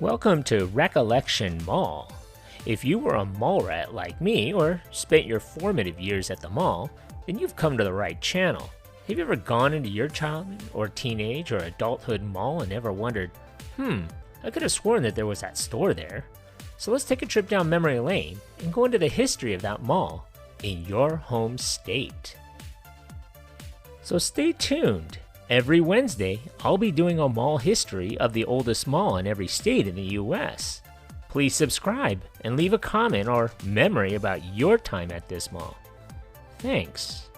Welcome to Recollection Mall. If you were a mall rat like me or spent your formative years at the mall, then you've come to the right channel. Have you ever gone into your childhood or teenage or adulthood mall and ever wondered, I could have sworn that there was that store there? So let's take a trip down memory lane and go into the history of that mall in your home state. So stay tuned. Every Wednesday, I'll be doing a mall history of the oldest mall in every state in the US. Please subscribe and leave a comment or memory about your time at this mall. Thanks.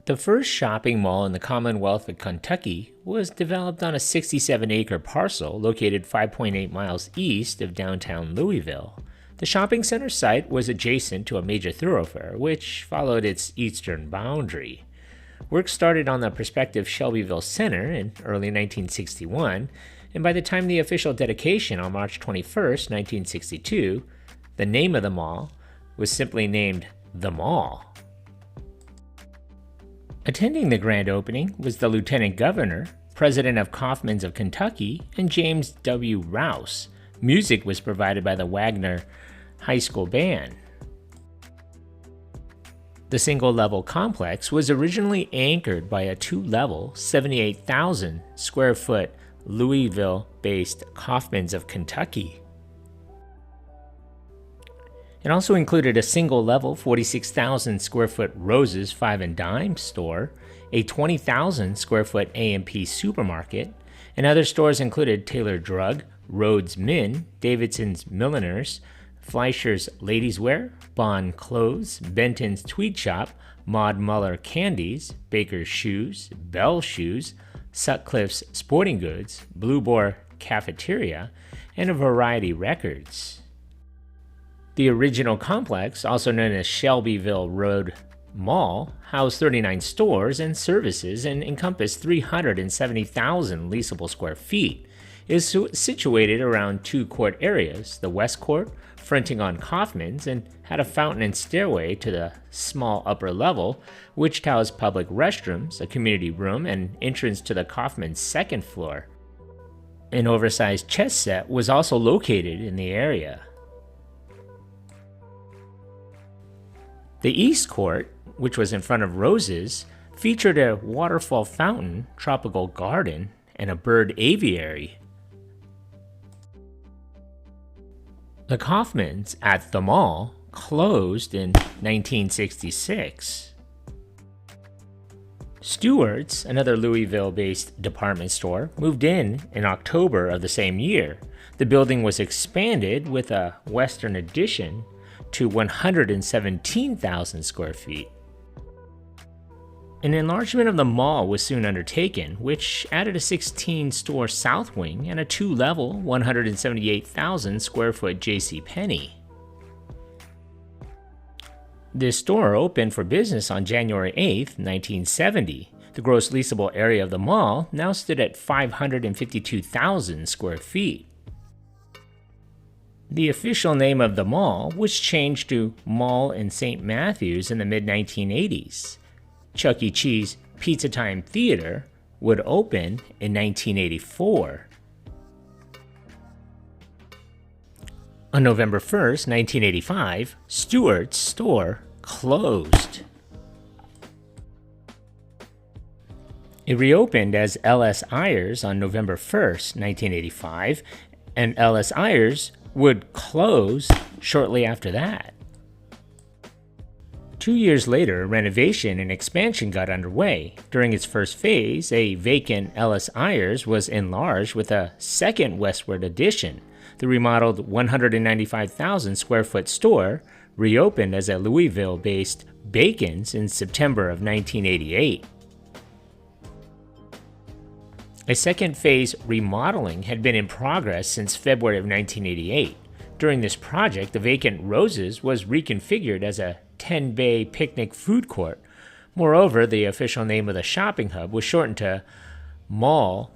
The first shopping mall in the Commonwealth of Kentucky was developed on a 67-acre parcel located 5.8 miles east of downtown Louisville. The shopping center site was adjacent to a major thoroughfare, which followed its eastern boundary. Work started on the prospective Shelbyville Center in early 1961, and by the time the official dedication on March 21, 1962, the name of the mall was simply named The Mall. Attending the grand opening was the Lieutenant Governor, President of Kaufman's of Kentucky, and James W. Rouse. Music was provided by the Wagner High School Band. The single-level complex was originally anchored by a two-level, 78,000 square foot Louisville-based Kaufman's of Kentucky. It also included a single-level, 46,000 square foot Rose's Five and Dime store, a 20,000 square foot A&P supermarket, and other stores included Taylor Drug, Rhodes Min, Davidson's Milliners, Fleischer's Ladies Wear, Bond Clothes, Benton's Tweed Shop, Maud Muller Candies, Baker's Shoes, Bell Shoes, Sutcliffe's Sporting Goods, Blue Boar Cafeteria, and a Variety Records. The original complex, also known as Shelbyville Road Mall, housed 39 stores and services and encompassed 370,000 leasable square feet. It is situated around two court areas, the West Court, fronting on Kaufman's, and had a fountain and stairway to the small upper level, which housed public restrooms, a community room, and entrance to the Kaufman's second floor. An oversized chess set was also located in the area. The East Court, which was in front of Rose's, featured a waterfall fountain, tropical garden, and a bird aviary. The Kaufman's at the mall closed in 1966. Stewart's, another Louisville-based department store, moved in October of the same year. The building was expanded with a western addition to 117,000 square feet. An enlargement of the mall was soon undertaken, which added a 16-store south wing and a two-level, 178,000 square foot JCPenney. This store opened for business on January 8, 1970. The gross leasable area of the mall now stood at 552,000 square feet. The official name of the mall was changed to Mall in St. Matthews in the mid-1980s. Chuck E. Cheese Pizza Time Theater would open in 1984. On November 1st, 1985, Stewart's store closed. It reopened as L.S. Ayers on November 1st, 1985, and L.S. Ayers would close shortly after that. 2 years later, renovation and expansion got underway. During its first phase, a vacant Ellis Ayers was enlarged with a second westward addition. The remodeled 195,000 square foot store reopened as a Louisville-based Bacon's in September of 1988. A second phase remodeling had been in progress since February of 1988. During this project, the vacant Rose's was reconfigured as a 10-bay picnic food court. Moreover, the official name of the shopping hub was shortened to Mall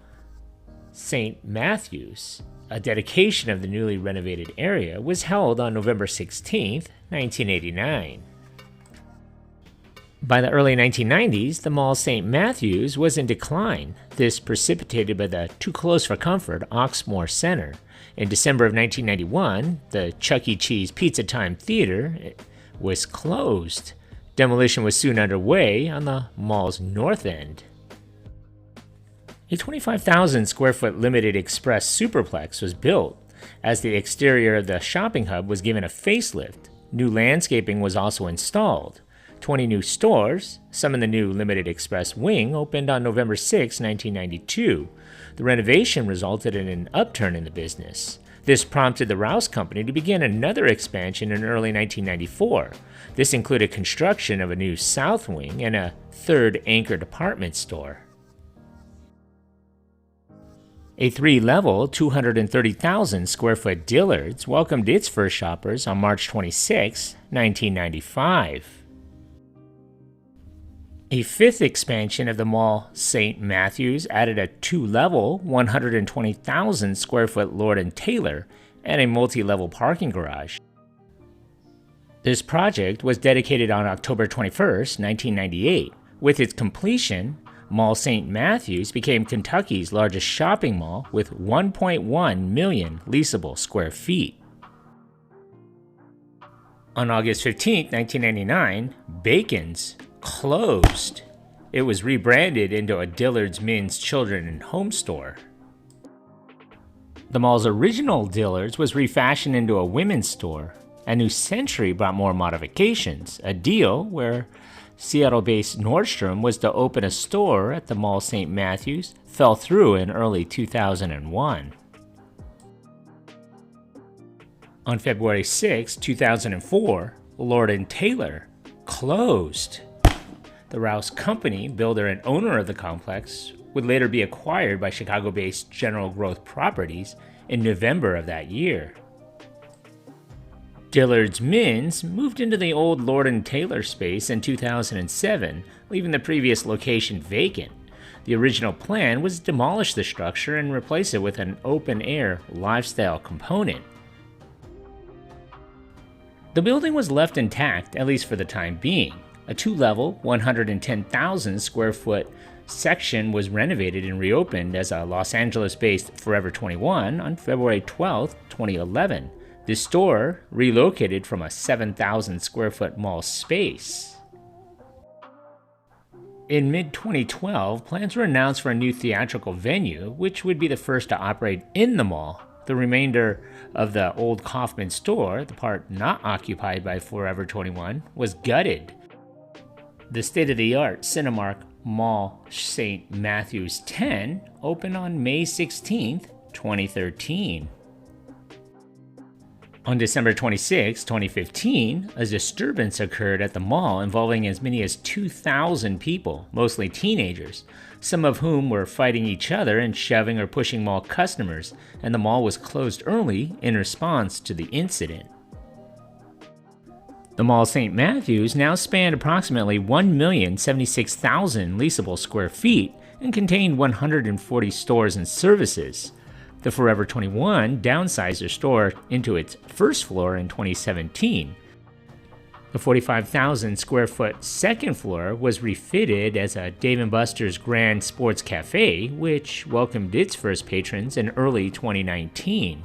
St. Matthews. A dedication of the newly renovated area was held on November 16, 1989. By the early 1990s, the mall St. Matthews was in decline, this precipitated by the too close for comfort Oxmoor Center. In December of 1991, the Chuck E. Cheese Pizza Time Theater was closed. Demolition was soon underway on the mall's north end. A 25,000 square foot limited express superplex was built as the exterior of the shopping hub was given a facelift. New landscaping was also installed. 20 new stores, some in the new limited express wing, opened on November 6, 1992. The renovation resulted in an upturn in the business. This prompted the Rouse Company to begin another expansion in early 1994. This included construction of a new south wing and a third anchor department store. A three-level, 230,000 square foot Dillard's welcomed its first shoppers on March 26, 1995. A fifth expansion of the mall St. Matthews added a two-level, 120,000 square foot Lord & Taylor and a multi-level parking garage. This project was dedicated on October 21, 1998. With its completion, Mall St. Matthews became Kentucky's largest shopping mall with 1.1 million leasable square feet. On August 15, 1999, Bacon's closed. It was rebranded into a Dillard's Men's Children and Home store. The mall's original Dillard's was refashioned into a women's store. A new century brought more modifications, a deal where Seattle-based Nordstrom was to open a store at the mall St. Matthews fell through in early 2001. On February 6, 2004, Lord & Taylor closed. The Rouse Company, builder and owner of the complex, would later be acquired by Chicago-based General Growth Properties in November of that year. Dillard's Men's moved into the old Lord & Taylor space in 2007, leaving the previous location vacant. The original plan was to demolish the structure and replace it with an open-air lifestyle component. The building was left intact, at least for the time being. A two-level, 110,000 square foot section was renovated and reopened as a Los Angeles-based Forever 21 on February 12, 2011. This store relocated from a 7,000 square foot mall space. In mid-2012, plans were announced for a new theatrical venue, which would be the first to operate in the mall. The remainder of the old Kaufman store, the part not occupied by Forever 21, was gutted. The state-of-the-art Cinemark Mall St. Matthews 10 opened on May 16, 2013. On December 26, 2015, a disturbance occurred at the mall involving as many as 2,000 people, mostly teenagers, some of whom were fighting each other and shoving or pushing mall customers, and the mall was closed early in response to the incident. The mall St. Matthews now spanned approximately 1,076,000 leasable square feet and contained 140 stores and services. The Forever 21 downsized their store into its first floor in 2017. The 45,000 square foot second floor was refitted as a Dave & Buster's Grand Sports Cafe, which welcomed its first patrons in early 2019.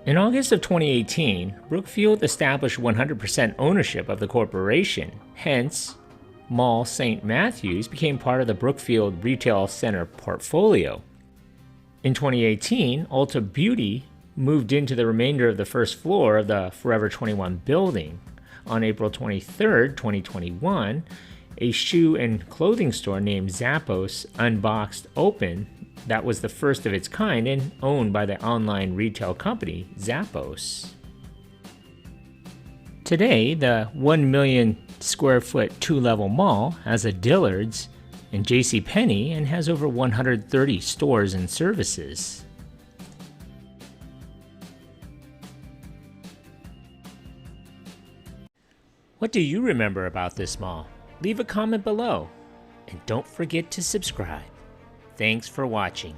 In August of 2018, Brookfield established 100% ownership of the corporation. Hence, Mall St. Matthews became part of the Brookfield Retail Center portfolio. In 2018, Ulta Beauty moved into the remainder of the first floor of the Forever 21 building. On April 23, 2021, a shoe and clothing store named Zappos Unboxed opened. That was the first of its kind and owned by the online retail company Zappos. Today, the 1 million square foot two-level mall has a Dillard's and JCPenney and has over 130 stores and services. What do you remember about this mall? Leave a comment below, and don't forget to subscribe. Thanks for watching.